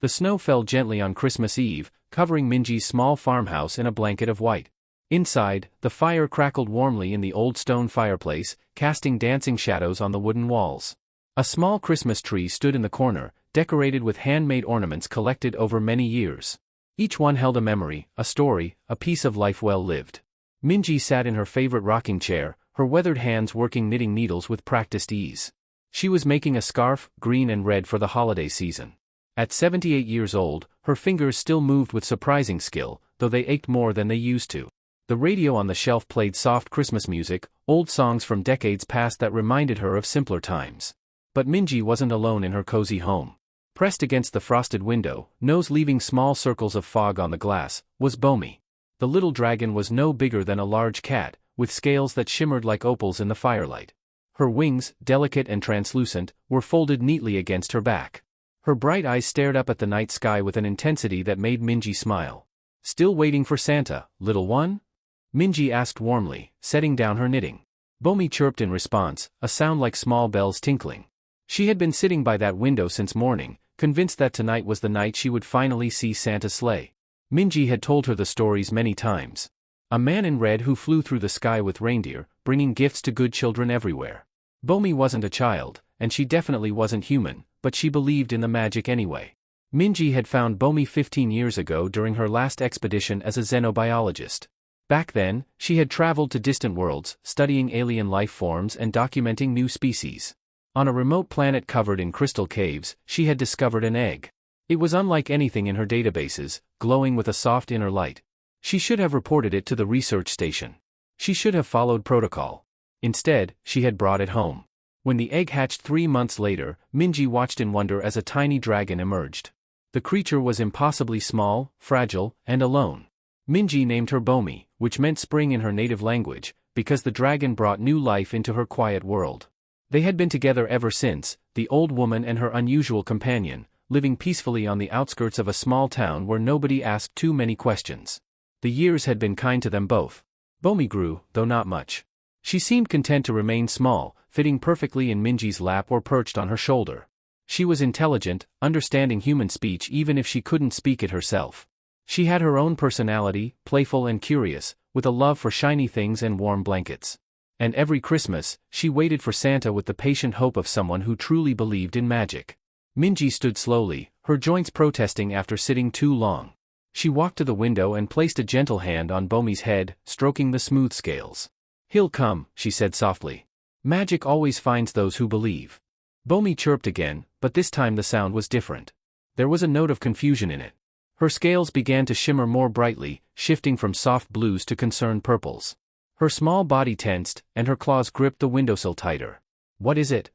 The snow fell gently on Christmas Eve, covering Minji's small farmhouse in a blanket of white. Inside, the fire crackled warmly in the old stone fireplace, casting dancing shadows on the wooden walls. A small Christmas tree stood in the corner, decorated with handmade ornaments collected over many years. Each one held a memory, a story, a piece of life well lived. Minji sat in her favorite rocking chair, her weathered hands working knitting needles with practiced ease. She was making a scarf, green and red for the holiday season. At 78 years old, her fingers still moved with surprising skill, though they ached more than they used to. The radio on the shelf played soft Christmas music, old songs from decades past that reminded her of simpler times. But Minji wasn't alone in her cozy home. Pressed against the frosted window, nose leaving small circles of fog on the glass, was Bomi. The little dragon was no bigger than a large cat, with scales that shimmered like opals in the firelight. Her wings, delicate and translucent, were folded neatly against her back. Her bright eyes stared up at the night sky with an intensity that made Minji smile. "Still waiting for Santa, little one?" Minji asked warmly, setting down her knitting. Bomi chirped in response, a sound like small bells tinkling. She had been sitting by that window since morning, convinced that tonight was the night she would finally see Santa's sleigh. Minji had told her the stories many times. A man in red who flew through the sky with reindeer, bringing gifts to good children everywhere. Bomi wasn't a child, and she definitely wasn't human, but she believed in the magic anyway. Minji had found Bomi 15 years ago during her last expedition as a xenobiologist. Back then, she had traveled to distant worlds, studying alien life forms and documenting new species. On a remote planet covered in crystal caves, she had discovered an egg. It was unlike anything in her databases, glowing with a soft inner light. She should have reported it to the research station. She should have followed protocol. Instead, she had brought it home. When the egg hatched 3 months later, Minji watched in wonder as a tiny dragon emerged. The creature was impossibly small, fragile, and alone. Minji named her Bomi, which meant spring in her native language, because the dragon brought new life into her quiet world. They had been together ever since, the old woman and her unusual companion, living peacefully on the outskirts of a small town where nobody asked too many questions. The years had been kind to them both. Bomi grew, though not much. She seemed content to remain small, fitting perfectly in Minji's lap or perched on her shoulder. She was intelligent, understanding human speech even if she couldn't speak it herself. She had her own personality, playful and curious, with a love for shiny things and warm blankets. And every Christmas, she waited for Santa with the patient hope of someone who truly believed in magic. Minji stood slowly, her joints protesting after sitting too long. She walked to the window and placed a gentle hand on Bomi's head, stroking the smooth scales. "He'll come," she said softly. "Magic always finds those who believe." Bomi chirped again, but this time the sound was different. There was a note of confusion in it. Her scales began to shimmer more brightly, shifting from soft blues to concerned purples. Her small body tensed, and her claws gripped the windowsill tighter. "What is it?"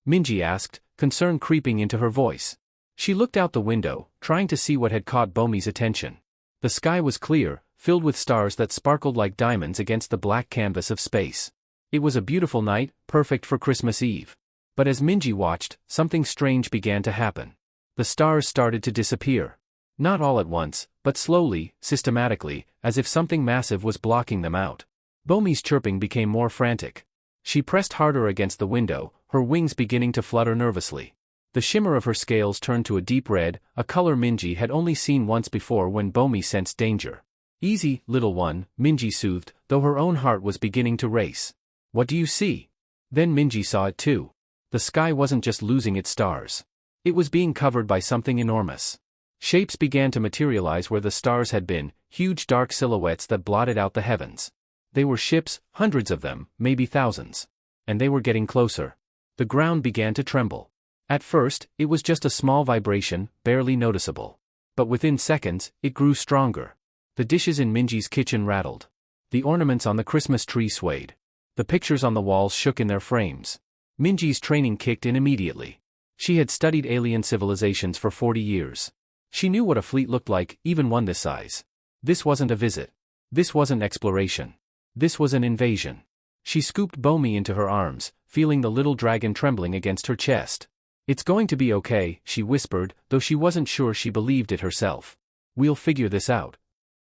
Minji asked, concern creeping into her voice. She looked out the window, trying to see what had caught Bomi's attention. The sky was clear, filled with stars that sparkled like diamonds against the black canvas of space. It was a beautiful night, perfect for Christmas Eve. But as Minji watched, something strange began to happen. The stars started to disappear. Not all at once, but slowly, systematically, as if something massive was blocking them out. Bomi's chirping became more frantic. She pressed harder against the window, her wings beginning to flutter nervously. The shimmer of her scales turned to a deep red, a color Minji had only seen once before when Bomi sensed danger. "Easy, little one," Minji soothed, though her own heart was beginning to race. "What do you see?" Then Minji saw it too. The sky wasn't just losing its stars. It was being covered by something enormous. Shapes began to materialize where the stars had been, huge dark silhouettes that blotted out the heavens. They were ships, hundreds of them, maybe thousands. And they were getting closer. The ground began to tremble. At first, it was just a small vibration, barely noticeable. But within seconds, it grew stronger. The dishes in Minji's kitchen rattled. The ornaments on the Christmas tree swayed. The pictures on the walls shook in their frames. Minji's training kicked in immediately. She had studied alien civilizations for 40 years. She knew what a fleet looked like, even one this size. This wasn't a visit. This wasn't exploration. This was an invasion. She scooped Bomi into her arms, feeling the little dragon trembling against her chest. "It's going to be okay," she whispered, though she wasn't sure she believed it herself. "We'll figure this out."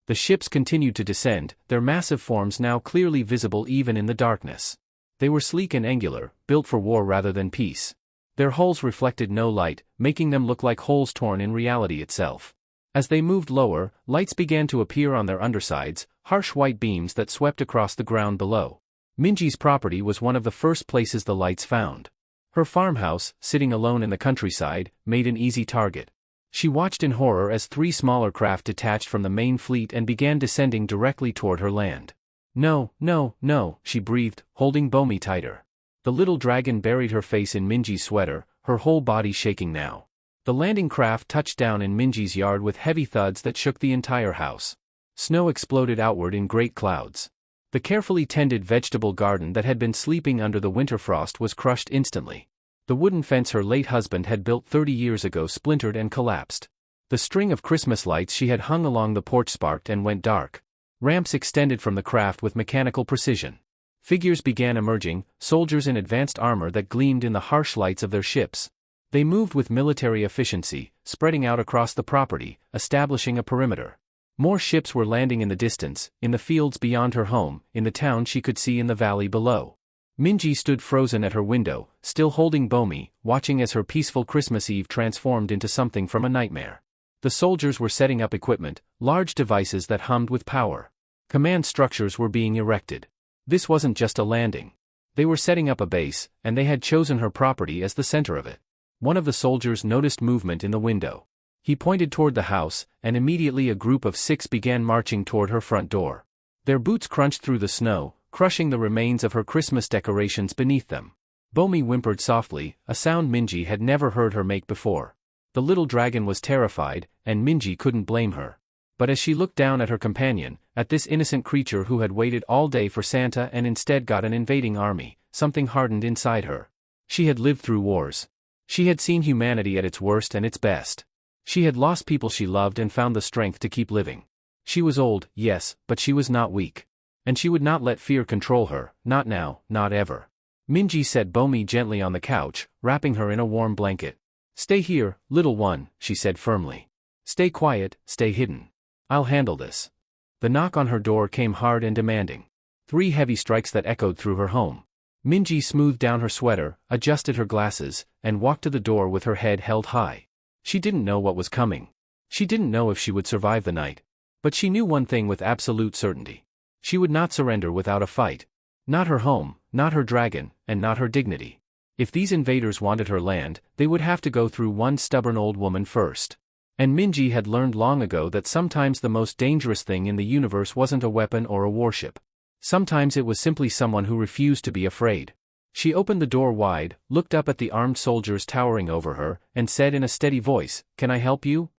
The ships continued to descend, their massive forms now clearly visible even in the darkness. They were sleek and angular, built for war rather than peace. Their hulls reflected no light, making them look like holes torn in reality itself. As they moved lower, lights began to appear on their undersides, harsh white beams that swept across the ground below. Minji's property was one of the first places the lights found. Her farmhouse, sitting alone in the countryside, made an easy target. She watched in horror as 3 smaller craft detached from the main fleet and began descending directly toward her land. No, no, no, she breathed, holding Bomi tighter. The little dragon buried her face in Minji's sweater, her whole body shaking now. The landing craft touched down in Minji's yard with heavy thuds that shook the entire house. Snow exploded outward in great clouds. The carefully tended vegetable garden that had been sleeping under the winter frost was crushed instantly. The wooden fence her late husband had built 30 years ago splintered and collapsed. The string of Christmas lights she had hung along the porch sparked and went dark. Ramps extended from the craft with mechanical precision. Figures began emerging, soldiers in advanced armor that gleamed in the harsh lights of their ships. They moved with military efficiency, spreading out across the property, establishing a perimeter. More ships were landing in the distance, in the fields beyond her home, in the town she could see in the valley below. Minji stood frozen at her window, still holding Bomi, watching as her peaceful Christmas Eve transformed into something from a nightmare. The soldiers were setting up equipment, large devices that hummed with power. Command structures were being erected. This wasn't just a landing. They were setting up a base, and they had chosen her property as the center of it. One of the soldiers noticed movement in the window. He pointed toward the house, and immediately a group of 6 began marching toward her front door. Their boots crunched through the snow, crushing the remains of her Christmas decorations beneath them. Bomi whimpered softly, a sound Minji had never heard her make before. The little dragon was terrified, and Minji couldn't blame her. But as she looked down at her companion, at this innocent creature who had waited all day for Santa and instead got an invading army, something hardened inside her. She had lived through wars. She had seen humanity at its worst and its best. She had lost people she loved and found the strength to keep living. She was old, yes, but she was not weak. And she would not let fear control her, not now, not ever. Minji set Bomi gently on the couch, wrapping her in a warm blanket. "Stay here, little one," she said firmly. "Stay quiet, stay hidden. I'll handle this." The knock on her door came hard and demanding. 3 heavy strikes that echoed through her home. Minji smoothed down her sweater, adjusted her glasses, and walked to the door with her head held high. She didn't know what was coming. She didn't know if she would survive the night. But she knew one thing with absolute certainty. She would not surrender without a fight. Not her home, not her dragon, and not her dignity. If these invaders wanted her land, they would have to go through one stubborn old woman first. And Minji had learned long ago that sometimes the most dangerous thing in the universe wasn't a weapon or a warship. Sometimes it was simply someone who refused to be afraid. She opened the door wide, looked up at the armed soldiers towering over her, and said in a steady voice, "Can I help you?"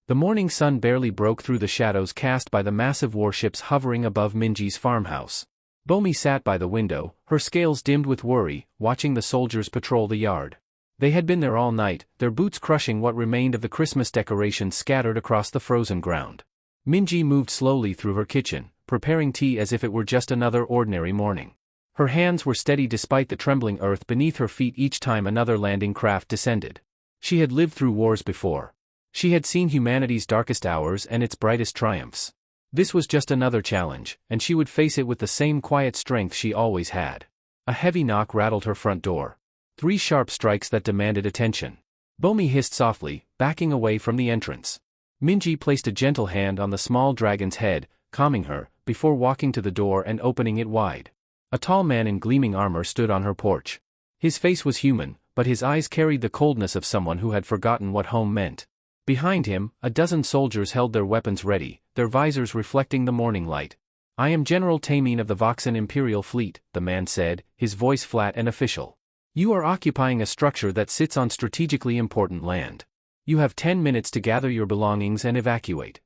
The morning sun barely broke through the shadows cast by the massive warships hovering above Minji's farmhouse. Bomi sat by the window, her scales dimmed with worry, watching the soldiers patrol the yard. They had been there all night, their boots crushing what remained of the Christmas decorations scattered across the frozen ground. Minji moved slowly through her kitchen, preparing tea as if it were just another ordinary morning. Her hands were steady despite the trembling earth beneath her feet each time another landing craft descended. She had lived through wars before. She had seen humanity's darkest hours and its brightest triumphs. This was just another challenge, and she would face it with the same quiet strength she always had. A heavy knock rattled her front door. 3 sharp strikes that demanded attention. Bomi hissed softly, backing away from the entrance. Minji placed a gentle hand on the small dragon's head, calming her, before walking to the door and opening it wide. A tall man in gleaming armor stood on her porch. His face was human, but his eyes carried the coldness of someone who had forgotten what home meant. Behind him, a dozen soldiers held their weapons ready, their visors reflecting the morning light. "I am General Tamin of the Voxan Imperial Fleet," the man said, his voice flat and official. "You are occupying a structure that sits on strategically important land. You have 10 minutes to gather your belongings and evacuate."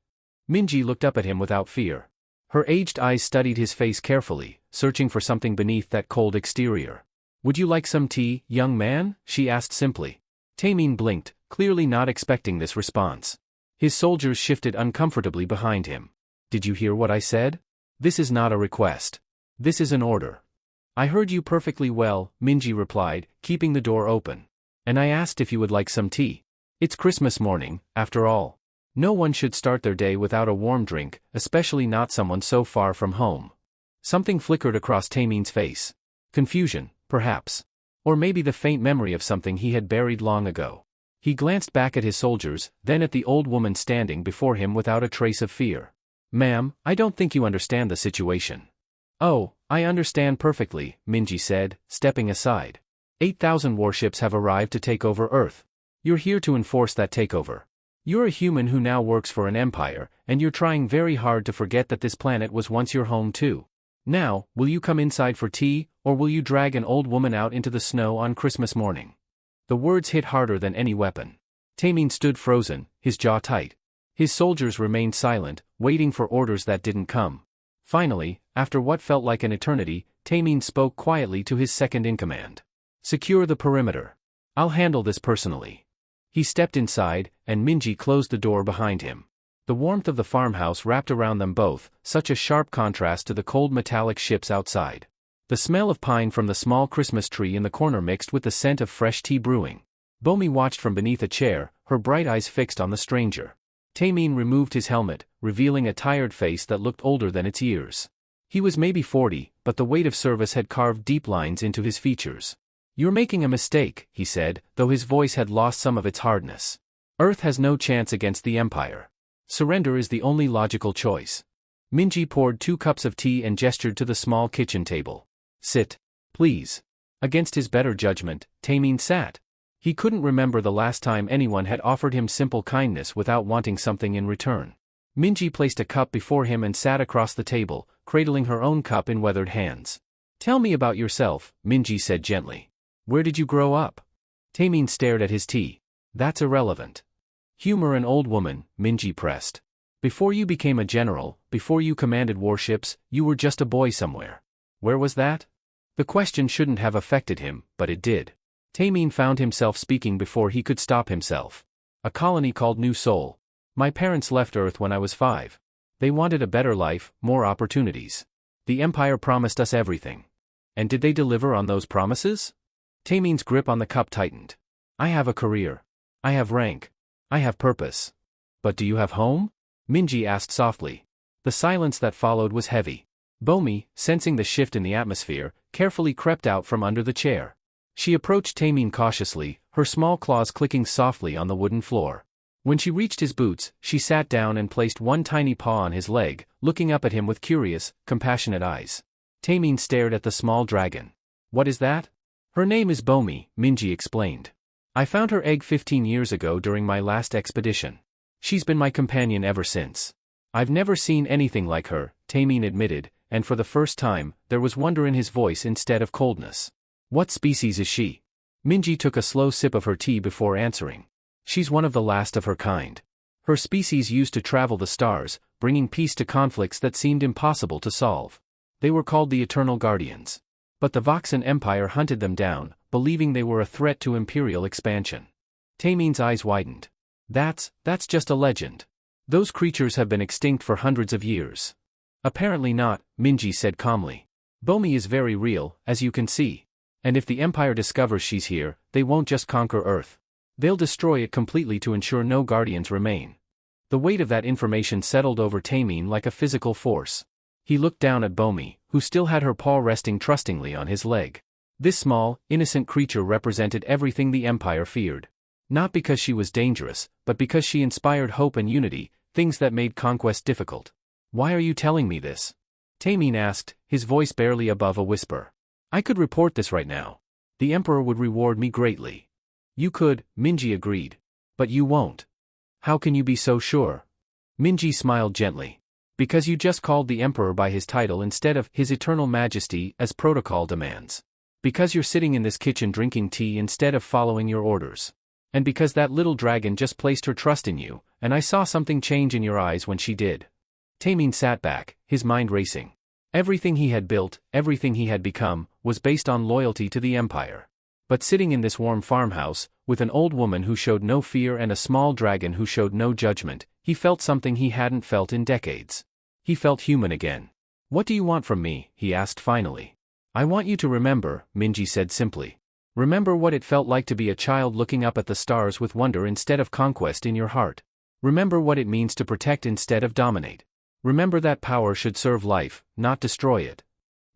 Minji looked up at him without fear. Her aged eyes studied his face carefully, searching for something beneath that cold exterior. "Would you like some tea, young man?" she asked simply. Tamin blinked, clearly not expecting this response. His soldiers shifted uncomfortably behind him. "Did you hear what I said? This is not a request. This is an order." "I heard you perfectly well," Minji replied, keeping the door open. "And I asked if you would like some tea. It's Christmas morning, after all. No one should start their day without a warm drink, especially not someone so far from home." Something flickered across Tamin's face. Confusion, perhaps. Or maybe the faint memory of something he had buried long ago. He glanced back at his soldiers, then at the old woman standing before him without a trace of fear. "Ma'am, I don't think you understand the situation." "Oh, I understand perfectly," Minji said, stepping aside. 8,000 warships have arrived to take over Earth. You're here to enforce that takeover. You're a human who now works for an empire, and you're trying very hard to forget that this planet was once your home too. Now, will you come inside for tea, or will you drag an old woman out into the snow on Christmas morning? The words hit harder than any weapon. Taemin stood frozen, his jaw tight. His soldiers remained silent, waiting for orders that didn't come. Finally, after what felt like an eternity, Taemin spoke quietly to his second-in-command. "Secure the perimeter. I'll handle this personally." He stepped inside, and Minji closed the door behind him. The warmth of the farmhouse wrapped around them both, such a sharp contrast to the cold metallic ships outside. The smell of pine from the small Christmas tree in the corner mixed with the scent of fresh tea brewing. Bomi watched from beneath a chair, her bright eyes fixed on the stranger. Taemin removed his helmet, revealing a tired face that looked older than its years. He was maybe 40, but the weight of service had carved deep lines into his features. "You're making a mistake," he said, though his voice had lost some of its hardness. "Earth has no chance against the Empire. Surrender is the only logical choice." Minji poured 2 cups of tea and gestured to the small kitchen table. "Sit. Please." Against his better judgment, Taemin sat. He couldn't remember the last time anyone had offered him simple kindness without wanting something in return. Minji placed a cup before him and sat across the table, cradling her own cup in weathered hands. "Tell me about yourself," Minji said gently. "Where did you grow up?" Taemin stared at his tea. "That's irrelevant." "Humor an old woman," Minji pressed. "Before you became a general, before you commanded warships, you were just a boy somewhere. Where was that?" The question shouldn't have affected him, but it did. Taemin found himself speaking before he could stop himself. "A colony called New Seoul. My parents left Earth when I was 5. They wanted a better life, more opportunities. The Empire promised us everything. And did they deliver on those promises?" Taemin's grip on the cup tightened. "I have a career. I have rank. I have purpose. But do you have home?" Minji asked softly. The silence that followed was heavy. Bomi, sensing the shift in the atmosphere, carefully crept out from under the chair. She approached Taemin cautiously, her small claws clicking softly on the wooden floor. When she reached his boots, she sat down and placed one tiny paw on his leg, looking up at him with curious, compassionate eyes. Taemin stared at the small dragon. "What is that?" "Her name is Bomi," Minji explained. "I found her egg 15 years ago during my last expedition. She's been my companion ever since." "I've never seen anything like her," Taemin admitted, and for the first time, there was wonder in his voice instead of coldness. "What species is she?" Minji took a slow sip of her tea before answering. "She's one of the last of her kind. Her species used to travel the stars, bringing peace to conflicts that seemed impossible to solve. They were called the Eternal Guardians. But the Voxan Empire hunted them down, believing they were a threat to Imperial expansion." Taemin's eyes widened. That's just a legend. Those creatures have been extinct for hundreds of years." "Apparently not," Minji said calmly. "Bomi is very real, as you can see. And if the Empire discovers she's here, they won't just conquer Earth. They'll destroy it completely to ensure no Guardians remain." The weight of that information settled over Taemin like a physical force. He looked down at Bomi, who still had her paw resting trustingly on his leg. This small, innocent creature represented everything the Empire feared. Not because she was dangerous, but because she inspired hope and unity, things that made conquest difficult. "Why are you telling me this?" Taemin asked, his voice barely above a whisper. "I could report this right now. The Emperor would reward me greatly." "You could," Minji agreed. "But you won't." "How can you be so sure?" Minji smiled gently. "Because you just called the Emperor by his title instead of His Eternal Majesty, as protocol demands. Because you're sitting in this kitchen drinking tea instead of following your orders. And because that little dragon just placed her trust in you, and I saw something change in your eyes when she did." Taemin sat back, his mind racing. Everything he had built, everything he had become, was based on loyalty to the Empire. But sitting in this warm farmhouse, with an old woman who showed no fear and a small dragon who showed no judgment, he felt something he hadn't felt in decades. He felt human again. "What do you want from me?" he asked finally. "I want you to remember," Minji said simply. "Remember what it felt like to be a child looking up at the stars with wonder instead of conquest in your heart. Remember what it means to protect instead of dominate. Remember that power should serve life, not destroy it."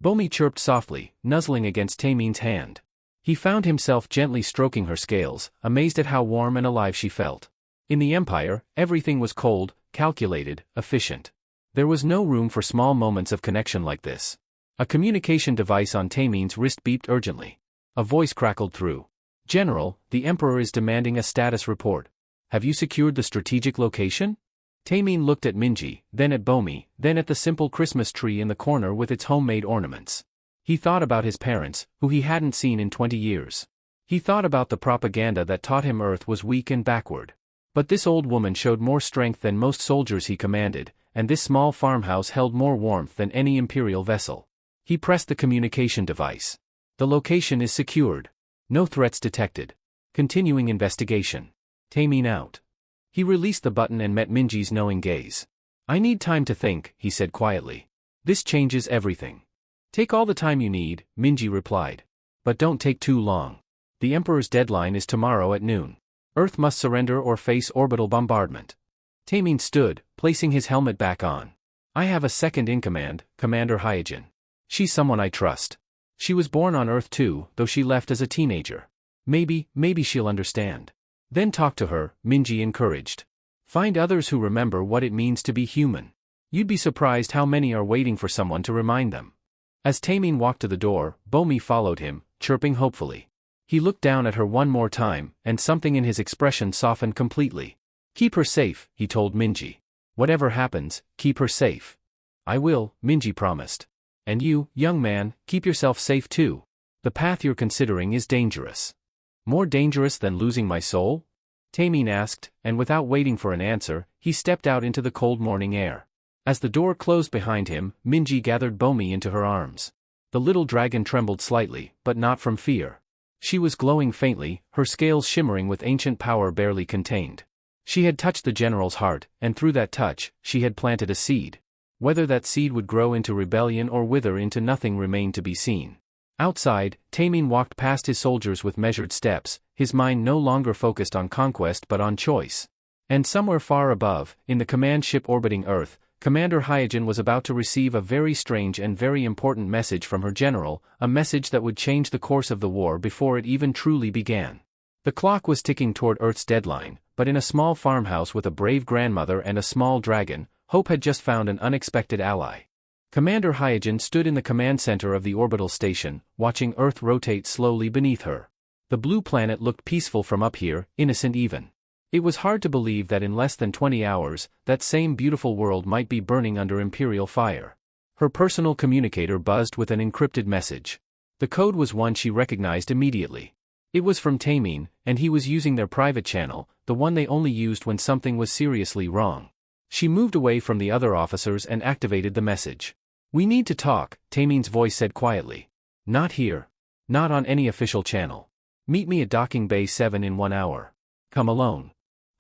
Bomi chirped softly, nuzzling against Taemin's hand. He found himself gently stroking her scales, amazed at how warm and alive she felt. In the Empire, everything was cold, calculated, efficient. There was no room for small moments of connection like this. A communication device on Tamin's wrist beeped urgently. A voice crackled through. "General, the Emperor is demanding a status report. Have you secured the strategic location?" Tamin looked at Minji, then at Bomi, then at the simple Christmas tree in the corner with its homemade ornaments. He thought about his parents, who he hadn't seen in 20 years. He thought about the propaganda that taught him Earth was weak and backward. But this old woman showed more strength than most soldiers he commanded, and this small farmhouse held more warmth than any Imperial vessel. He pressed the communication device. "The location is secured. No threats detected. Continuing investigation. Tamin out." He released the button and met Minji's knowing gaze. "I need time to think," he said quietly. "This changes everything." "Take all the time you need," Minji replied. "But don't take too long. The Emperor's deadline is tomorrow at noon. Earth must surrender or face orbital bombardment." Tamin stood, placing his helmet back on. "I have a second in command, Commander Hyojin. She's someone I trust. She was born on Earth too, though she left as a teenager. Maybe she'll understand." "Then talk to her," Minji encouraged. "Find others who remember what it means to be human. You'd be surprised how many are waiting for someone to remind them." As Tamin walked to the door, Bomi followed him, chirping hopefully. He looked down at her one more time, and something in his expression softened completely. "Keep her safe," he told Minji. "Whatever happens, keep her safe." "I will," Minji promised. "And you, young man, keep yourself safe too. The path you're considering is dangerous." "More dangerous than losing my soul?" Tamin asked, and without waiting for an answer, he stepped out into the cold morning air. As the door closed behind him, Minji gathered Bomi into her arms. The little dragon trembled slightly, but not from fear. She was glowing faintly, her scales shimmering with ancient power barely contained. She had touched the general's heart, and through that touch, she had planted a seed. Whether that seed would grow into rebellion or wither into nothing remained to be seen. Outside, Tamin walked past his soldiers with measured steps, his mind no longer focused on conquest but on choice. And somewhere far above, in the command ship orbiting Earth, Commander Hyojin was about to receive a very strange and very important message from her general, a message that would change the course of the war before it even truly began. The clock was ticking toward Earth's deadline, but in a small farmhouse with a brave grandmother and a small dragon, Hope had just found an unexpected ally. Commander Hyojin stood in the command center of the orbital station, watching Earth rotate slowly beneath her. The blue planet looked peaceful from up here, innocent even. It was hard to believe that in less than 20 hours, that same beautiful world might be burning under Imperial fire. Her personal communicator buzzed with an encrypted message. The code was one she recognized immediately. It was from Tamin, and he was using their private channel, the one they only used when something was seriously wrong. She moved away from the other officers and activated the message. "We need to talk," Tamin's voice said quietly. "Not here. Not on any official channel. Meet me at Docking Bay 7 in 1 hour. Come alone."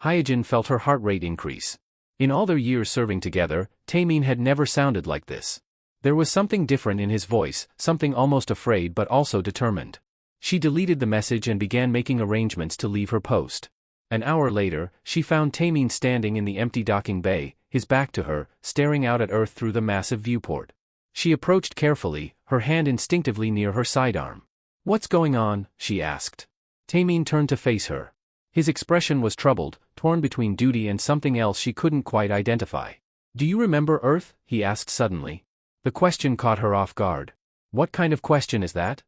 Hyojin felt her heart rate increase. In all their years serving together, Tamin had never sounded like this. There was something different in his voice, something almost afraid but also determined. She deleted the message and began making arrangements to leave her post. An hour later, she found Tamin standing in the empty docking bay, his back to her, staring out at Earth through the massive viewport. She approached carefully, her hand instinctively near her sidearm. "What's going on?" she asked. Tamin turned to face her. His expression was troubled, torn between duty and something else she couldn't quite identify. "Do you remember Earth?" he asked suddenly. The question caught her off guard. "What kind of question is that?"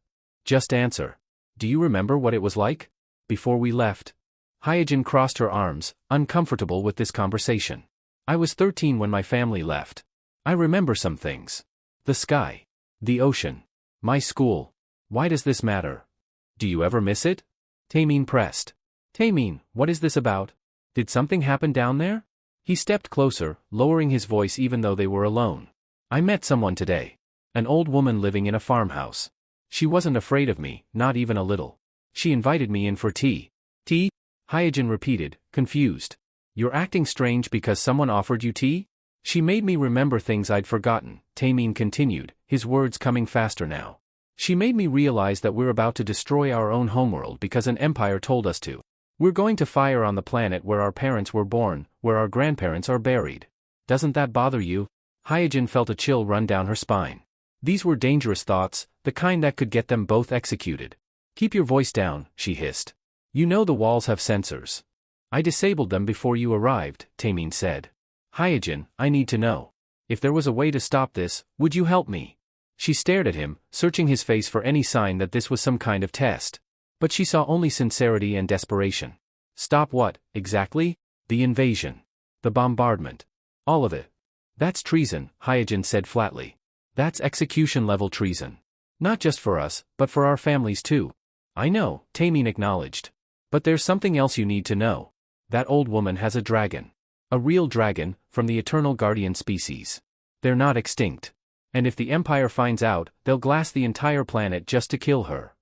"Just answer. Do you remember what it was like? Before we left?" Hyojin crossed her arms, uncomfortable with this conversation. "I was 13 when my family left. I remember some things. The sky. The ocean. My school. Why does this matter? Do you ever miss it?" Tamin pressed. "Tamin, what is this about? Did something happen down there?" He stepped closer, lowering his voice even though they were alone. "I met someone today. An old woman living in a farmhouse. She wasn't afraid of me, not even a little. She invited me in for tea." "Tea?" Hyojin repeated, confused. "You're acting strange because someone offered you tea?" "She made me remember things I'd forgotten," Tamin continued, his words coming faster now. "She made me realize that we're about to destroy our own homeworld because an empire told us to. We're going to fire on the planet where our parents were born, where our grandparents are buried. Doesn't that bother you?" Hyojin felt a chill run down her spine. These were dangerous thoughts, the kind that could get them both executed. Keep your voice down, she hissed. You know the walls have sensors. I disabled them before you arrived, Tamine said. Hyojin, I need to know. If there was a way to stop this, would you help me? She stared at him, searching his face for any sign that this was some kind of test. But she saw only sincerity and desperation. Stop what, exactly? The invasion. The bombardment. All of it. That's treason, Hyojin said flatly. That's execution-level treason. Not just for us, but for our families too. I know, Tamine acknowledged. But there's something else you need to know. That old woman has a dragon. A real dragon, from the eternal guardian species. They're not extinct. And if the Empire finds out, they'll glass the entire planet just to kill her.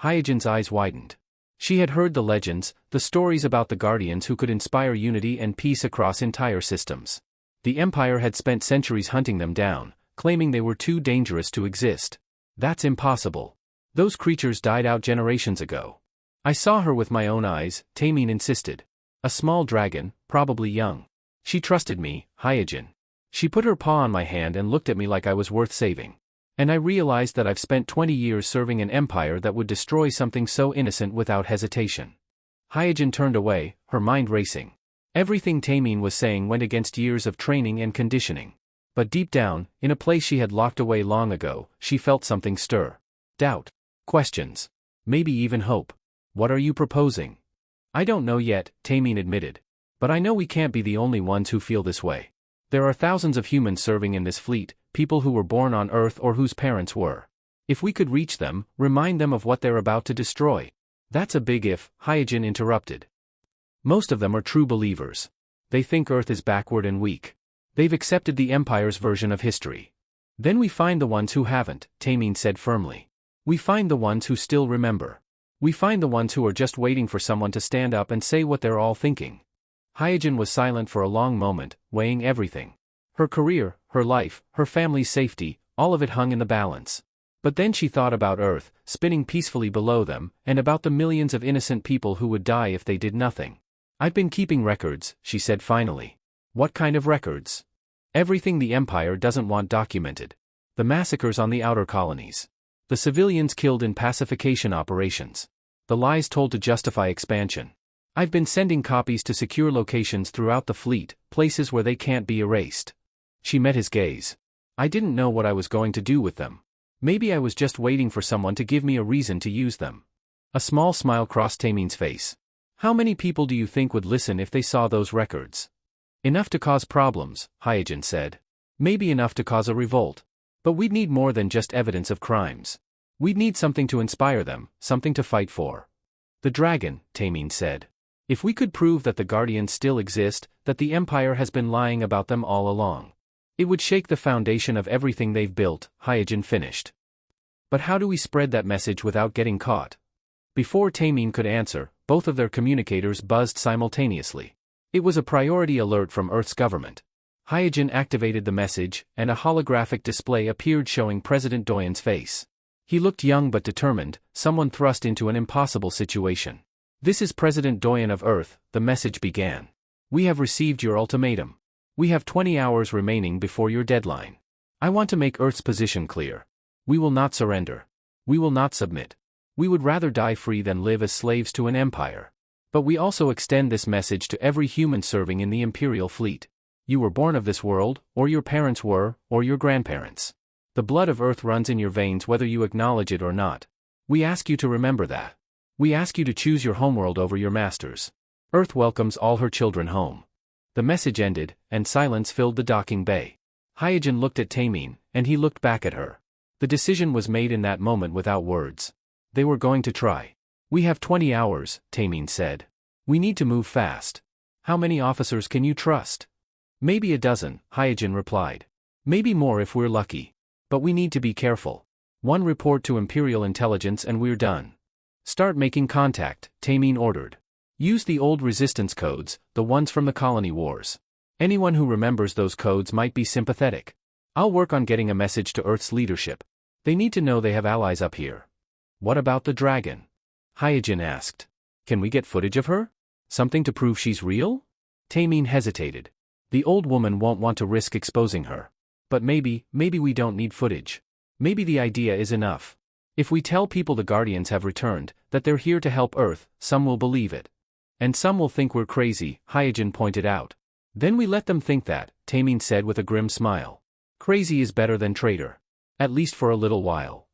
Hyojin's eyes widened. She had heard the legends, the stories about the guardians who could inspire unity and peace across entire systems. The Empire had spent centuries hunting them down, claiming they were too dangerous to exist. That's impossible. Those creatures died out generations ago. I saw her with my own eyes, Tamine insisted. A small dragon, probably young. She trusted me, Hyojin. She put her paw on my hand and looked at me like I was worth saving. And I realized that I've spent 20 years serving an empire that would destroy something so innocent without hesitation. Hyojin turned away, her mind racing. Everything Tamine was saying went against years of training and conditioning. But deep down, in a place she had locked away long ago, she felt something stir. Doubt. Questions. Maybe even hope. What are you proposing? I don't know yet, Tamine admitted. But I know we can't be the only ones who feel this way. There are thousands of humans serving in this fleet, people who were born on Earth or whose parents were. If we could reach them, remind them of what they're about to destroy. That's a big if, Hyojin interrupted. Most of them are true believers. They think Earth is backward and weak. They've accepted the Empire's version of history. Then we find the ones who haven't, Tamine said firmly. We find the ones who still remember. We find the ones who are just waiting for someone to stand up and say what they're all thinking. Hyojin was silent for a long moment, weighing everything. Her career, her life, her family's safety, all of it hung in the balance. But then she thought about Earth, spinning peacefully below them, and about the millions of innocent people who would die if they did nothing. I've been keeping records, she said finally. What kind of records? Everything the Empire doesn't want documented. The massacres on the outer colonies. The civilians killed in pacification operations. The lies told to justify expansion. I've been sending copies to secure locations throughout the fleet, places where they can't be erased. She met his gaze. I didn't know what I was going to do with them. Maybe I was just waiting for someone to give me a reason to use them. A small smile crossed Tamine's face. How many people do you think would listen if they saw those records? Enough to cause problems, Hyojin said. Maybe enough to cause a revolt. But we'd need more than just evidence of crimes. We'd need something to inspire them, something to fight for. The dragon, Tamine said. If we could prove that the Guardians still exist, that the Empire has been lying about them all along. It would shake the foundation of everything they've built, Hyojin finished. But how do we spread that message without getting caught? Before Tamine could answer, both of their communicators buzzed simultaneously. It was a priority alert from Earth's government. Hyojin activated the message, and a holographic display appeared showing President Doyen's face. He looked young but determined, someone thrust into an impossible situation. This is President Doyen of Earth, the message began. We have received your ultimatum. We have 20 hours remaining before your deadline. I want to make Earth's position clear. We will not surrender. We will not submit. We would rather die free than live as slaves to an empire. But we also extend this message to every human serving in the Imperial fleet. You were born of this world, or your parents were, or your grandparents. The blood of Earth runs in your veins whether you acknowledge it or not. We ask you to remember that. We ask you to choose your homeworld over your masters. Earth welcomes all her children home. The message ended, and silence filled the docking bay. Hyojin looked at Tamine, and he looked back at her. The decision was made in that moment without words. They were going to try. We have 20 hours, Tamine said. We need to move fast. How many officers can you trust? Maybe a dozen, Hyojin replied. Maybe more if we're lucky. But we need to be careful. One report to Imperial Intelligence and we're done. Start making contact, Tamine ordered. Use the old resistance codes, the ones from the colony wars. Anyone who remembers those codes might be sympathetic. I'll work on getting a message to Earth's leadership. They need to know they have allies up here. What about the dragon? Hyojin asked. Can we get footage of her? Something to prove she's real? Tamine hesitated. The old woman won't want to risk exposing her. But maybe we don't need footage. Maybe the idea is enough. If we tell people the Guardians have returned, that they're here to help Earth, some will believe it. And some will think we're crazy, Hyojin pointed out. Then we let them think that, Taemin said with a grim smile. Crazy is better than traitor. At least for a little while.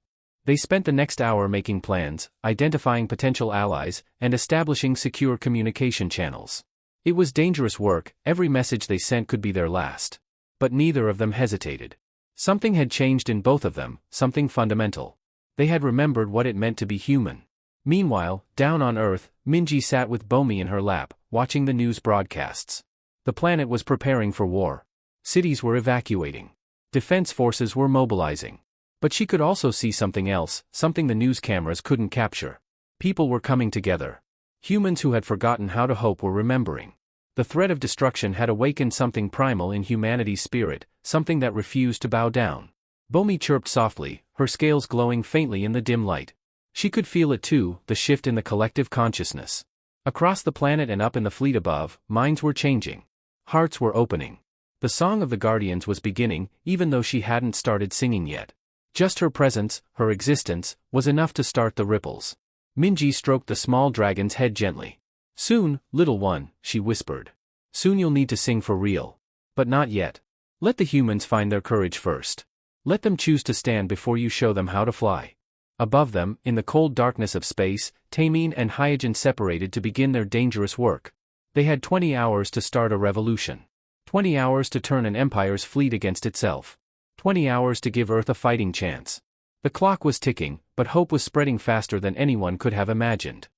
They spent the next hour making plans, identifying potential allies, and establishing secure communication channels. It was dangerous work, every message they sent could be their last. But neither of them hesitated. Something had changed in both of them, something fundamental. They had remembered what it meant to be human. Meanwhile, down on Earth, Minji sat with Bomi in her lap, watching the news broadcasts. The planet was preparing for war. Cities were evacuating. Defense forces were mobilizing. But she could also see something else, something the news cameras couldn't capture. People were coming together. Humans who had forgotten how to hope were remembering. The threat of destruction had awakened something primal in humanity's spirit, something that refused to bow down. Bomi chirped softly, her scales glowing faintly in the dim light. She could feel it too, the shift in the collective consciousness. Across the planet and up in the fleet above, minds were changing. Hearts were opening. The song of the Guardians was beginning, even though she hadn't started singing yet. Just her presence, her existence, was enough to start the ripples. Minji stroked the small dragon's head gently. Soon, little one, she whispered. Soon you'll need to sing for real. But not yet. Let the humans find their courage first. Let them choose to stand before you show them how to fly. Above them, in the cold darkness of space, Taemin and Hyojin separated to begin their dangerous work. They had 20 hours to start a revolution. 20 hours to turn an empire's fleet against itself. 20 hours to give Earth a fighting chance. The clock was ticking, but hope was spreading faster than anyone could have imagined.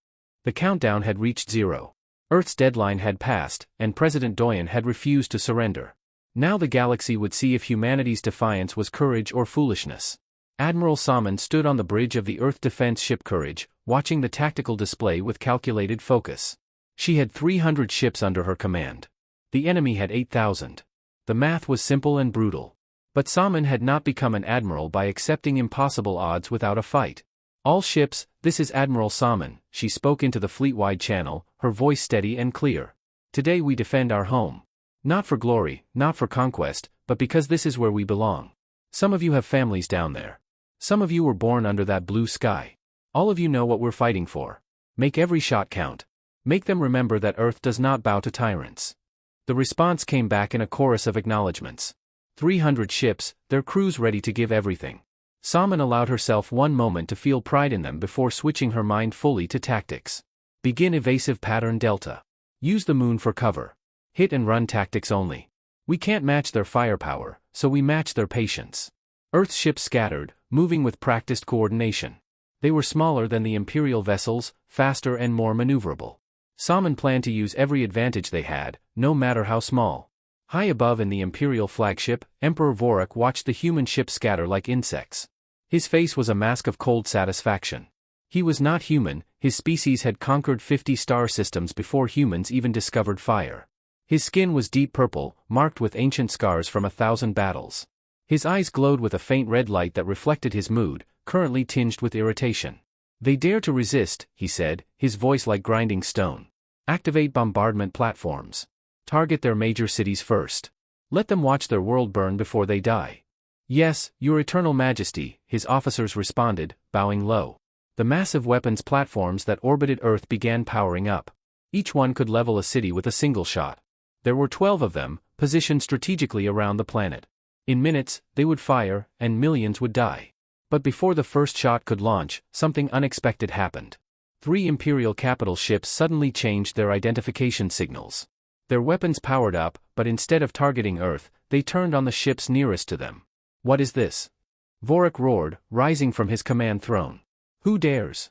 The countdown had reached 0. Earth's deadline had passed, and President Doyen had refused to surrender. Now the galaxy would see if humanity's defiance was courage or foolishness. Admiral Salmon stood on the bridge of the Earth defense ship Courage, watching the tactical display with calculated focus. She had 300 ships under her command. The enemy had 8,000. The math was simple and brutal. But Salmon had not become an admiral by accepting impossible odds without a fight. All ships, this is Admiral Salmon, she spoke into the fleet-wide channel, her voice steady and clear. Today we defend our home. Not for glory, not for conquest, but because this is where we belong. Some of you have families down there. Some of you were born under that blue sky. All of you know what we're fighting for. Make every shot count. Make them remember that Earth does not bow to tyrants. The response came back in a chorus of acknowledgements. 300 ships, their crews ready to give everything. Salmon allowed herself one moment to feel pride in them before switching her mind fully to tactics. Begin evasive pattern Delta. Use the moon for cover. Hit and run tactics only. We can't match their firepower, so we match their patience. Earth's ships scattered, moving with practiced coordination. They were smaller than the Imperial vessels, faster and more maneuverable. Salmon planned to use every advantage they had, no matter how small. High above in the Imperial flagship, Emperor Vorak watched the human ships scatter like insects. His face was a mask of cold satisfaction. He was not human, his species had conquered 50 star systems before humans even discovered fire. His skin was deep purple, marked with ancient scars from 1,000 battles. His eyes glowed with a faint red light that reflected his mood, currently tinged with irritation. They dare to resist, he said, his voice like grinding stone. Activate bombardment platforms. Target their major cities first. Let them watch their world burn before they die. Yes, Your Eternal Majesty, his officers responded, bowing low. The massive weapons platforms that orbited Earth began powering up. Each one could level a city with a single shot. There were 12 of them, positioned strategically around the planet. In minutes, they would fire, and millions would die. But before the first shot could launch, something unexpected happened. 3 Imperial capital ships suddenly changed their identification signals. Their weapons powered up, but instead of targeting Earth, they turned on the ships nearest to them. What is this? Vorak roared, rising from his command throne. Who dares?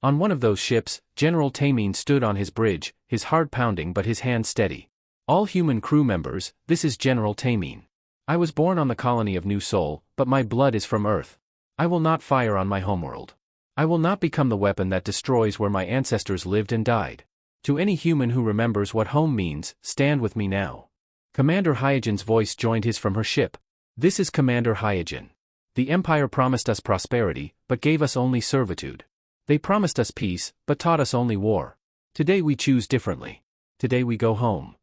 On one of those ships, General Taemin stood on his bridge, his heart pounding but his hand steady. All human crew members, this is General Taemin. I was born on the colony of New Sol, but my blood is from Earth. I will not fire on my homeworld. I will not become the weapon that destroys where my ancestors lived and died. To any human who remembers what home means, stand with me now. Commander Hyojin's voice joined his from her ship. This is Commander Hyojin. The Empire promised us prosperity, but gave us only servitude. They promised us peace, but taught us only war. Today we choose differently. Today we go home.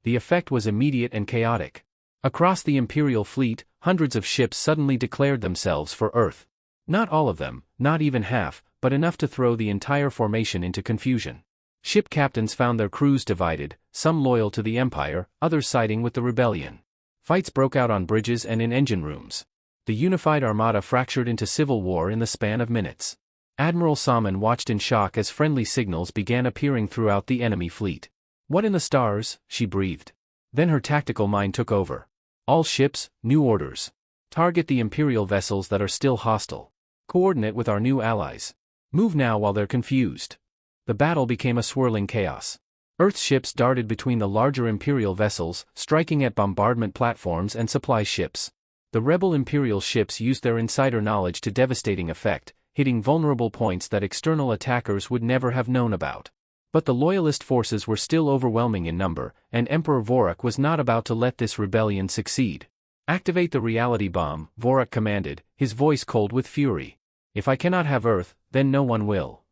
The effect was immediate and chaotic. Across the Imperial fleet, hundreds of ships suddenly declared themselves for Earth. Not all of them, not even half, but enough to throw the entire formation into confusion. Ship captains found their crews divided, some loyal to the Empire, others siding with the rebellion. Fights broke out on bridges and in engine rooms. The unified armada fractured into civil war in the span of minutes. Admiral Salmon watched in shock as friendly signals began appearing throughout the enemy fleet. "What in the stars?" she breathed. Then her tactical mind took over. "All ships, new orders. Target the Imperial vessels that are still hostile. Coordinate with our new allies. Move now while they're confused." The battle became a swirling chaos. Earth's ships darted between the larger Imperial vessels, striking at bombardment platforms and supply ships. The rebel Imperial ships used their insider knowledge to devastating effect, hitting vulnerable points that external attackers would never have known about. But the Loyalist forces were still overwhelming in number, and Emperor Vorak was not about to let this rebellion succeed. "Activate the reality bomb," Vorak commanded, his voice cold with fury. "If I cannot have Earth, then no one will."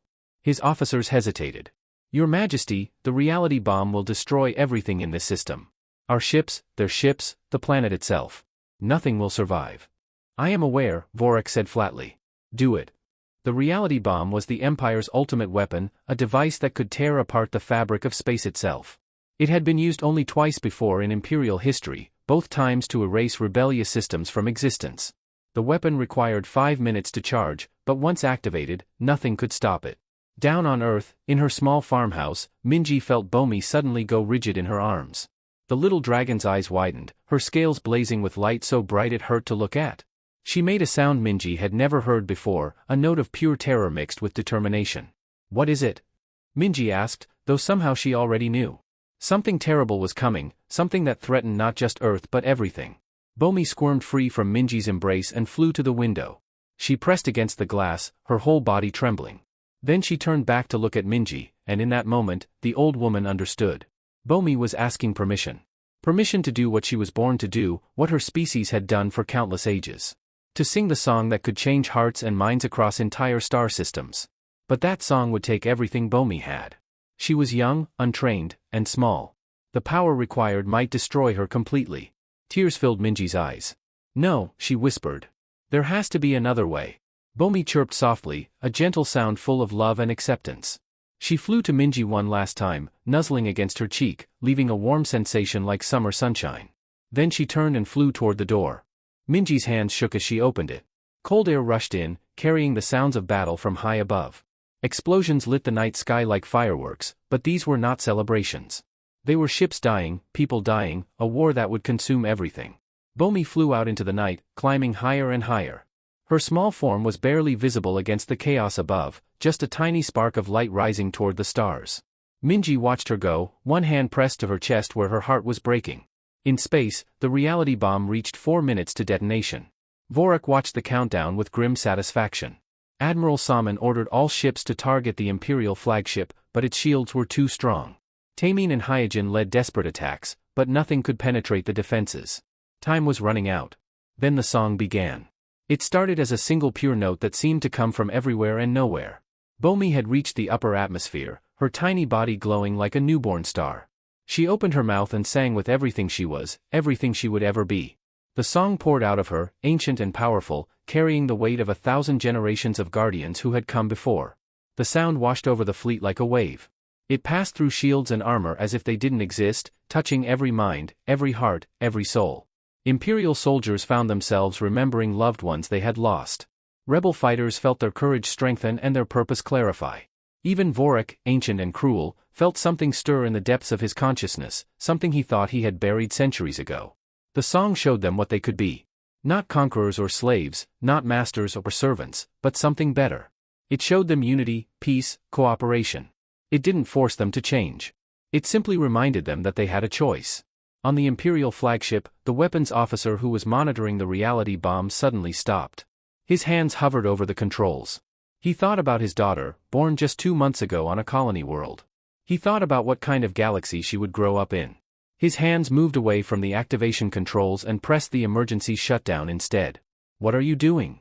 His officers hesitated. "Your Majesty, the reality bomb will destroy everything in this system. Our ships, their ships, the planet itself. Nothing will survive." "I am aware," Vorak said flatly. "Do it." The reality bomb was the Empire's ultimate weapon, a device that could tear apart the fabric of space itself. It had been used only twice before in Imperial history, both times to erase rebellious systems from existence. The weapon required 5 minutes to charge, but once activated, nothing could stop it. Down on Earth, in her small farmhouse, Minji felt Bomi suddenly go rigid in her arms. The little dragon's eyes widened, her scales blazing with light so bright it hurt to look at. She made a sound Minji had never heard before, a note of pure terror mixed with determination. "What is it?" Minji asked, though somehow she already knew. Something terrible was coming, something that threatened not just Earth but everything. Bomi squirmed free from Minji's embrace and flew to the window. She pressed against the glass, her whole body trembling. Then she turned back to look at Minji, and in that moment, the old woman understood. Bomi was asking permission. Permission to do what she was born to do, what her species had done for countless ages. To sing the song that could change hearts and minds across entire star systems. But that song would take everything Bomi had. She was young, untrained, and small. The power required might destroy her completely. Tears filled Minji's eyes. "No," she whispered. "There has to be another way." Bomi chirped softly, a gentle sound full of love and acceptance. She flew to Minji one last time, nuzzling against her cheek, leaving a warm sensation like summer sunshine. Then she turned and flew toward the door. Minji's hands shook as she opened it. Cold air rushed in, carrying the sounds of battle from high above. Explosions lit the night sky like fireworks, but these were not celebrations. They were ships dying, people dying, a war that would consume everything. Bomi flew out into the night, climbing higher and higher. Her small form was barely visible against the chaos above, just a tiny spark of light rising toward the stars. Minji watched her go, one hand pressed to her chest where her heart was breaking. In space, the reality bomb reached 4 minutes to detonation. Vorak watched the countdown with grim satisfaction. Admiral Salmon ordered all ships to target the Imperial flagship, but its shields were too strong. Tamine and Hyojin led desperate attacks, but nothing could penetrate the defenses. Time was running out. Then the song began. It started as a single pure note that seemed to come from everywhere and nowhere. Bomi had reached the upper atmosphere, her tiny body glowing like a newborn star. She opened her mouth and sang with everything she was, everything she would ever be. The song poured out of her, ancient and powerful, carrying the weight of 1,000 generations of guardians who had come before. The sound washed over the fleet like a wave. It passed through shields and armor as if they didn't exist, touching every mind, every heart, every soul. Imperial soldiers found themselves remembering loved ones they had lost. Rebel fighters felt their courage strengthen and their purpose clarify. Even Vorak, ancient and cruel, felt something stir in the depths of his consciousness, something he thought he had buried centuries ago. The song showed them what they could be. Not conquerors or slaves, not masters or servants, but something better. It showed them unity, peace, cooperation. It didn't force them to change. It simply reminded them that they had a choice. On the Imperial flagship, the weapons officer who was monitoring the reality bomb suddenly stopped. His hands hovered over the controls. He thought about his daughter, born just 2 months ago on a colony world. He thought about what kind of galaxy she would grow up in. His hands moved away from the activation controls and pressed the emergency shutdown instead. "What are you doing?"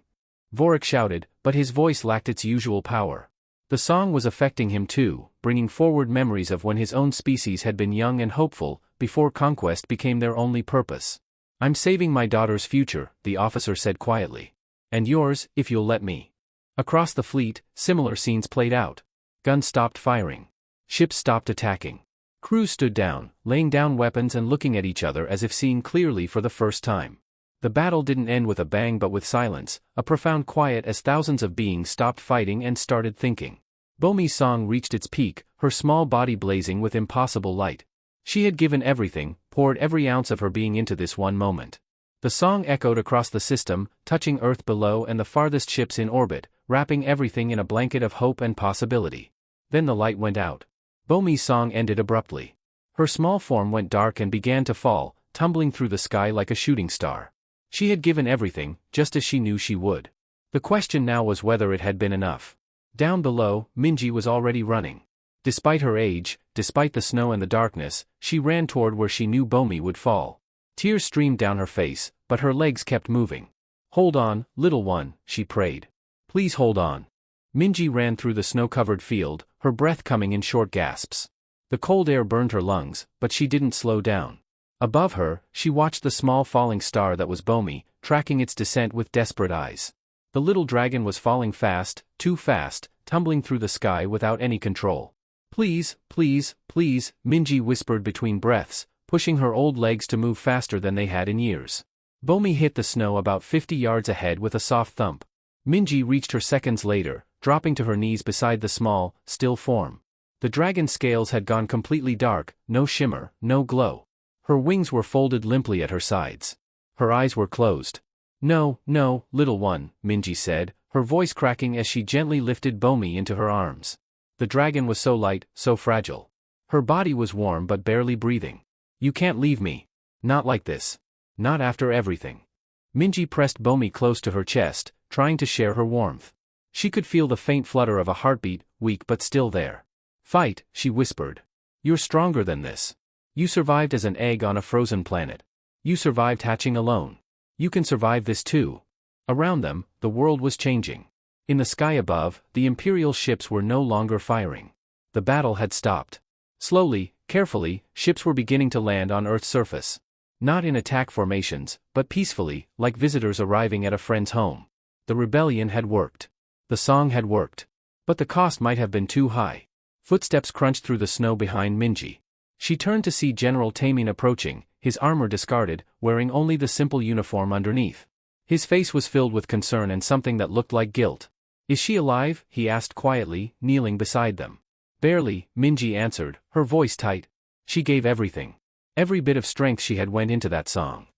Vorak shouted, but his voice lacked its usual power. The song was affecting him too, bringing forward memories of when his own species had been young and hopeful, before conquest became their only purpose. "I'm saving my daughter's future," the officer said quietly. And yours, if you'll let me. Across the fleet, similar scenes played out. Guns stopped firing. Ships stopped attacking. Crews stood down, laying down weapons and looking at each other as if seeing clearly for the first time. The battle didn't end with a bang but with silence, a profound quiet as thousands of beings stopped fighting and started thinking. Bomy's song reached its peak, her small body blazing with impossible light. She had given everything, poured every ounce of her being into this one moment. The song echoed across the system, touching Earth below and the farthest ships in orbit, wrapping everything in a blanket of hope and possibility. Then the light went out. Bomy's song ended abruptly. Her small form went dark and began to fall, tumbling through the sky like a shooting star. She had given everything, just as she knew she would. The question now was whether it had been enough. Down below, Minji was already running. Despite her age, despite the snow and the darkness, she ran toward where she knew Bomy would fall. Tears streamed down her face, but her legs kept moving. "Hold on, little one," she prayed. "Please hold on." Minji ran through the snow-covered field, her breath coming in short gasps. The cold air burned her lungs, but she didn't slow down. Above her, she watched the small falling star that was Bomy, tracking its descent with desperate eyes. The little dragon was falling fast, too fast, tumbling through the sky without any control. "Please, please, please," Minji whispered between breaths, pushing her old legs to move faster than they had in years. Bomy hit the snow about 50 yards ahead with a soft thump. Minji reached her seconds later, dropping to her knees beside the small, still form. The dragon's scales had gone completely dark, no shimmer, no glow. Her wings were folded limply at her sides. Her eyes were closed. "No, no, little one," Minji said, her voice cracking as she gently lifted Bomy into her arms. The dragon was so light, so fragile. Her body was warm but barely breathing. "You can't leave me. Not like this. Not after everything." Minji pressed Bomy close to her chest, trying to share her warmth. She could feel the faint flutter of a heartbeat, weak but still there. "Fight," she whispered. "You're stronger than this. You survived as an egg on a frozen planet. You survived hatching alone. You can survive this too." Around them, the world was changing. In the sky above, the Imperial ships were no longer firing. The battle had stopped. Slowly, carefully, ships were beginning to land on Earth's surface. Not in attack formations, but peacefully, like visitors arriving at a friend's home. The rebellion had worked. The song had worked. But the cost might have been too high. Footsteps crunched through the snow behind Minji. She turned to see General Tamin approaching, his armor discarded, wearing only the simple uniform underneath. His face was filled with concern and something that looked like guilt. "Is she alive?" he asked quietly, kneeling beside them. "Barely," Minji answered, her voice tight. "She gave everything. Every bit of strength she had went into that song.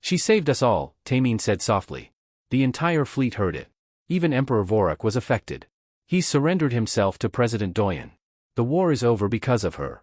She saved us all," Tamin said softly. The entire fleet heard it. Even Emperor Vorak was affected. He surrendered himself to President Doyen. "The war is over because of her."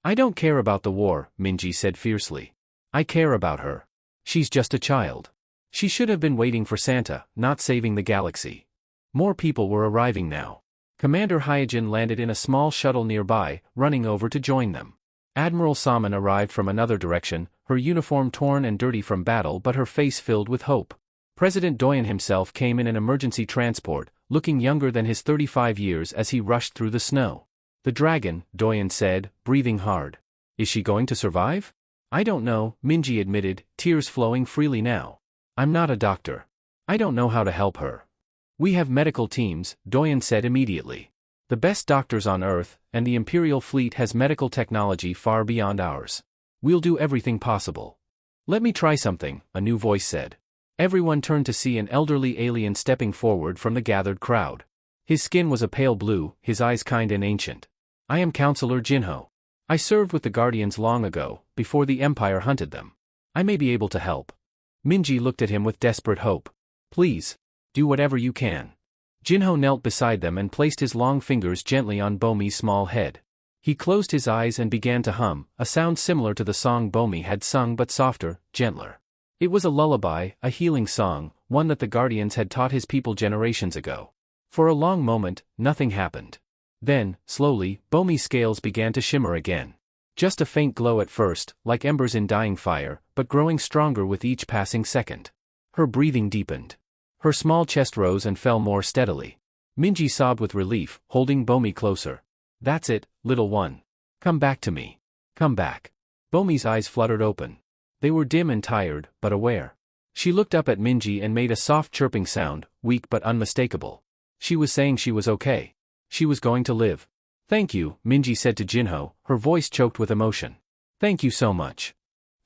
"I don't care about the war," Minji said fiercely. "I care about her. She's just a child. She should have been waiting for Santa, not saving the galaxy." More people were arriving now. Commander Hyojin landed in a small shuttle nearby, running over to join them. Admiral Salmon arrived from another direction, her uniform torn and dirty from battle but her face filled with hope. President Doyen himself came in an emergency transport, looking younger than his 35 years as he rushed through the snow. "The dragon," Doyen said, breathing hard. "Is she going to survive?" "I don't know," Minji admitted, tears flowing freely now. "I'm not a doctor. I don't know how to help her." "We have medical teams," Doyen said immediately. "The best doctors on Earth, and the Imperial fleet has medical technology far beyond ours. We'll do everything possible." "Let me try something," a new voice said. Everyone turned to see an elderly alien stepping forward from the gathered crowd. His skin was a pale blue, his eyes kind and ancient. "I am Counselor Jinho. I served with the Guardians long ago, before the Empire hunted them. I may be able to help." Minji looked at him with desperate hope. "Please. Do whatever you can." Jinho knelt beside them and placed his long fingers gently on Bomy's small head. He closed his eyes and began to hum, a sound similar to the song Bomy had sung but softer, gentler. It was a lullaby, a healing song, one that the Guardians had taught his people generations ago. For a long moment, nothing happened. Then, slowly, Bomy's scales began to shimmer again. Just a faint glow at first, like embers in dying fire, but growing stronger with each passing second. Her breathing deepened. Her small chest rose and fell more steadily. Minji sobbed with relief, holding Bomy closer. "That's it, little one. Come back to me. Come back." Bomy's eyes fluttered open. They were dim and tired, but aware. She looked up at Minji and made a soft chirping sound, weak but unmistakable. She was saying she was okay. She was going to live. Thank you, Minji said to Jinho, her voice choked with emotion. Thank you so much.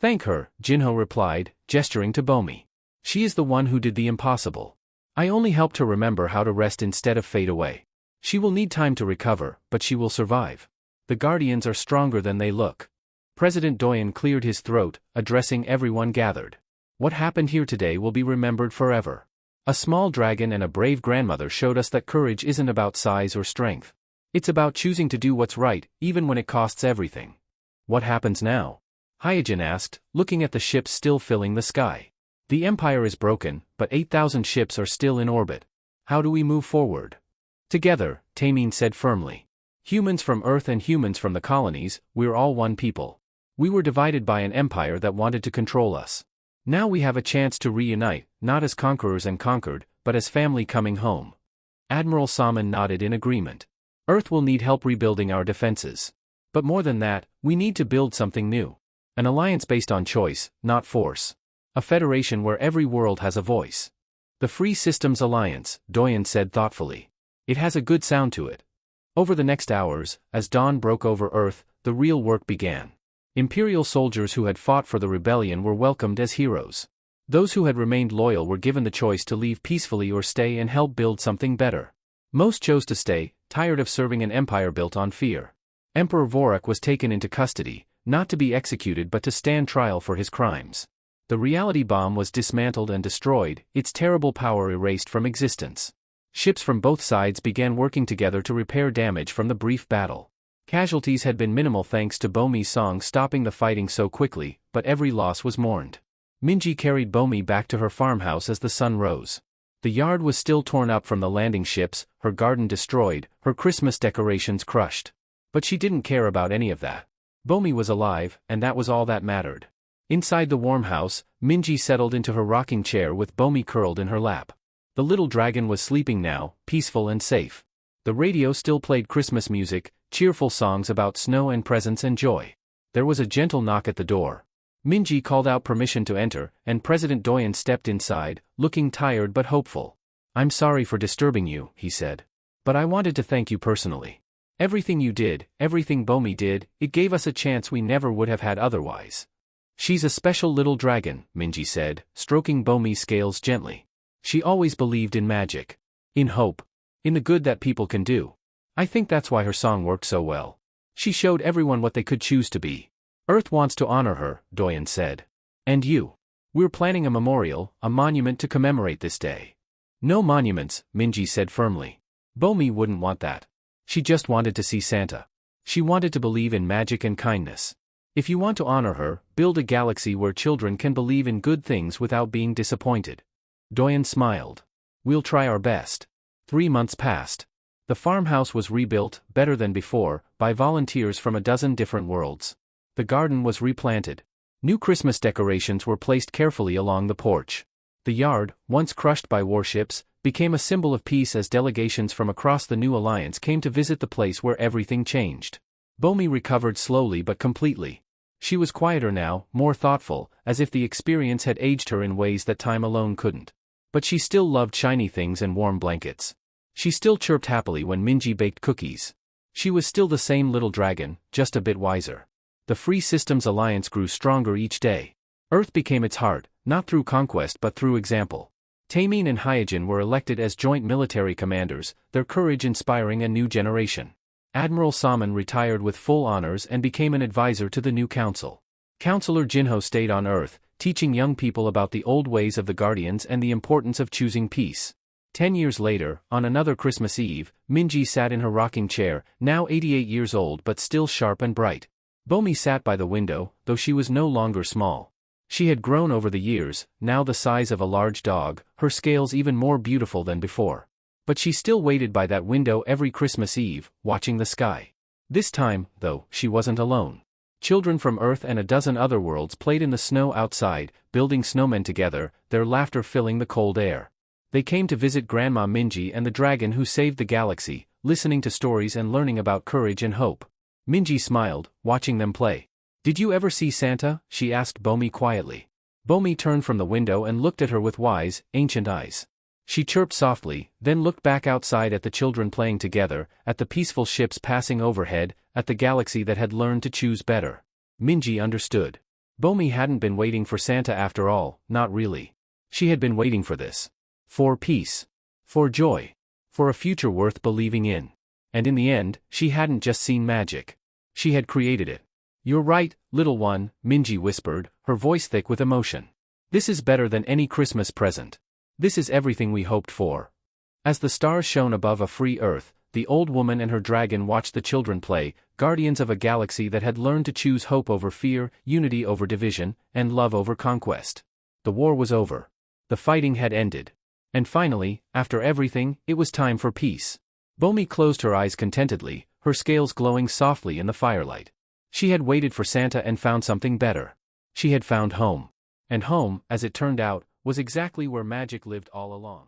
Thank her, Jinho replied, gesturing to Bomi. She is the one who did the impossible. I only helped her remember how to rest instead of fade away. She will need time to recover, but she will survive. The Guardians are stronger than they look. President Doyen cleared his throat, addressing everyone gathered. What happened here today will be remembered forever. A small dragon and a brave grandmother showed us that courage isn't about size or strength. It's about choosing to do what's right, even when it costs everything. What happens now? Hyojin asked, looking at the ships still filling the sky. The Empire is broken, but 8,000 ships are still in orbit. How do we move forward? Together, Taemin said firmly. Humans from Earth and humans from the colonies, we're all one people. We were divided by an empire that wanted to control us. Now we have a chance to reunite, not as conquerors and conquered, but as family coming home. Admiral Salmon nodded in agreement. Earth will need help rebuilding our defenses. But more than that, we need to build something new. An alliance based on choice, not force. A federation where every world has a voice. The Free Systems Alliance, Doyen said thoughtfully. It has a good sound to it. Over the next hours, as dawn broke over Earth, the real work began. Imperial soldiers who had fought for the rebellion were welcomed as heroes. Those who had remained loyal were given the choice to leave peacefully or stay and help build something better. Most chose to stay, tired of serving an empire built on fear. Emperor Vorak was taken into custody, not to be executed but to stand trial for his crimes. The reality bomb was dismantled and destroyed, its terrible power erased from existence. Ships from both sides began working together to repair damage from the brief battle. Casualties had been minimal thanks to Bomi's song stopping the fighting so quickly, but every loss was mourned. Minji carried Bomi back to her farmhouse as the sun rose. The yard was still torn up from the landing ships, her garden destroyed, her Christmas decorations crushed. But she didn't care about any of that. Bomi was alive, and that was all that mattered. Inside the warm house, Minji settled into her rocking chair with Bomi curled in her lap. The little dragon was sleeping now, peaceful and safe. The radio still played Christmas music, cheerful songs about snow and presents and joy. There was a gentle knock at the door. Minji called out permission to enter, and President Doyen stepped inside, looking tired but hopeful. I'm sorry for disturbing you, he said. But I wanted to thank you personally. Everything you did, everything Bomi did, it gave us a chance we never would have had otherwise. She's a special little dragon, Minji said, stroking Bomi's scales gently. She always believed in magic. In hope. In the good that people can do. I think that's why her song worked so well. She showed everyone what they could choose to be. Earth wants to honor her, Doyen said. And you. We're planning a memorial, a monument to commemorate this day. No monuments, Minji said firmly. Bomi wouldn't want that. She just wanted to see Santa. She wanted to believe in magic and kindness. If you want to honor her, build a galaxy where children can believe in good things without being disappointed. Doyen smiled. We'll try our best. 3 months passed. The farmhouse was rebuilt, better than before, by volunteers from a dozen different worlds. The garden was replanted. New Christmas decorations were placed carefully along the porch. The yard, once crushed by warships, became a symbol of peace as delegations from across the new alliance came to visit the place where everything changed. Bomi recovered slowly but completely. She was quieter now, more thoughtful, as if the experience had aged her in ways that time alone couldn't. But she still loved shiny things and warm blankets. She still chirped happily when Minji baked cookies. She was still the same little dragon, just a bit wiser. The Free Systems Alliance grew stronger each day. Earth became its heart, not through conquest but through example. Taemin and Hyojin were elected as joint military commanders, their courage inspiring a new generation. Admiral Salmon retired with full honors and became an advisor to the new council. Counselor Jinho stayed on Earth, teaching young people about the old ways of the Guardians and the importance of choosing peace. 10 years later, on another Christmas Eve, Minji sat in her rocking chair, now 88 years old but still sharp and bright. Bomi sat by the window, though she was no longer small. She had grown over the years, now the size of a large dog, her scales even more beautiful than before. But she still waited by that window every Christmas Eve, watching the sky. This time, though, she wasn't alone. Children from Earth and a dozen other worlds played in the snow outside, building snowmen together, their laughter filling the cold air. They came to visit Grandma Minji and the dragon who saved the galaxy, listening to stories and learning about courage and hope. Minji smiled, watching them play. Did you ever see Santa? She asked Bomi quietly. Bomi turned from the window and looked at her with wise, ancient eyes. She chirped softly, then looked back outside at the children playing together, at the peaceful ships passing overhead, at the galaxy that had learned to choose better. Minji understood. Bomi hadn't been waiting for Santa after all, not really. She had been waiting for this. For peace. For joy. For a future worth believing in. And in the end, she hadn't just seen magic. She had created it. "You're right, little one," Minji whispered, her voice thick with emotion. "This is better than any Christmas present. This is everything we hoped for." As the stars shone above a free Earth, the old woman and her dragon watched the children play, guardians of a galaxy that had learned to choose hope over fear, unity over division, and love over conquest. The war was over. The fighting had ended. And finally, after everything, it was time for peace. Bomi closed her eyes contentedly, her scales glowing softly in the firelight. She had waited for Santa and found something better. She had found home. And home, as it turned out, was exactly where magic lived all along.